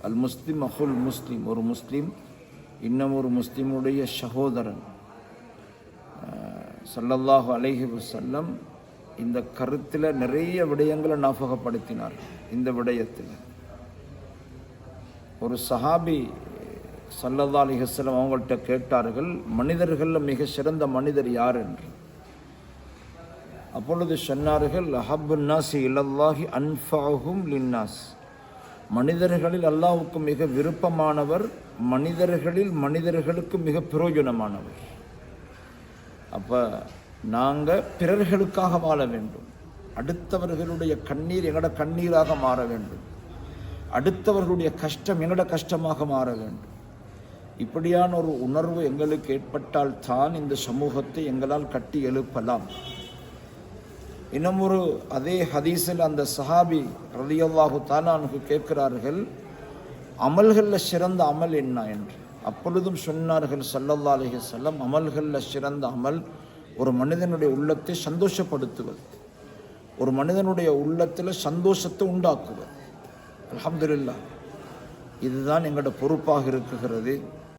அல் முஸ்லிம் அஹுல் முஸ்லிம், ஒரு முஸ்லீம் இன்னும் ஒரு முஸ்லீமுடைய சகோதரன். ஸல்லல்லாஹு அலைஹி வஸல்லம் இந்த கருத்தில் நிறைய விடயங்களை ஞாபகப்படுத்தினார். இந்த விடயத்தில் ஒரு சஹாபி ஸல்லல்லாஹு அலைஹி வஸல்லம் அவங்கள்ட்ட கேட்டார்கள், மனிதர்களில் மிக சிறந்த மனிதர் யார் என்று. அப்பொழுது சொன்னார்கள், அஹப்புன் நாஸி இலல்லாஹி அன்ஃபஅஹும் லின்னாஸ், மனிதர்களில் அல்லாஹ்வுக்கு மிக விருப்பமானவர், மனிதர்களுக்கு மிக பிரயோஜனமானவர். அப்போ நாங்கள் பிறர்களுக்காக வாழ வேண்டும், அடுத்தவர்களுடைய கண்ணீர் எங்களோட கண்ணீராக மாற வேண்டும், அடுத்தவர்களுடைய கஷ்டம் எங்களோட கஷ்டமாக மாற வேண்டும். இப்படியான ஒரு உணர்வு எங்களுக்கு ஏற்பட்டால் தான் இந்த சமூகத்தை எங்களால் கட்டி எழுப்பலாம். இன்னும் ஒரு அதே ஹதீஸில் அந்த சஹாபி ரலியல்லாஹு தஆலா அன்ஹு கேட்கிறார்கள், அமல்களில் சிறந்த அமல் என்ன என்று. அப்பொழுதும் சொன்னார்கள் ஸல்லல்லாஹு அலைஹி வஸல்லம், அமல்களில் சிறந்த அமல் ஒரு மனிதனுடைய உள்ளத்தை சந்தோஷப்படுத்துவது, ஒரு மனிதனுடைய உள்ளத்தில் சந்தோஷத்தை உண்டாக்குவது. அல்ஹம்துலில்லாஹ், இதுதான் எங்களோட பொறுப்பாக இருக்குகிறது.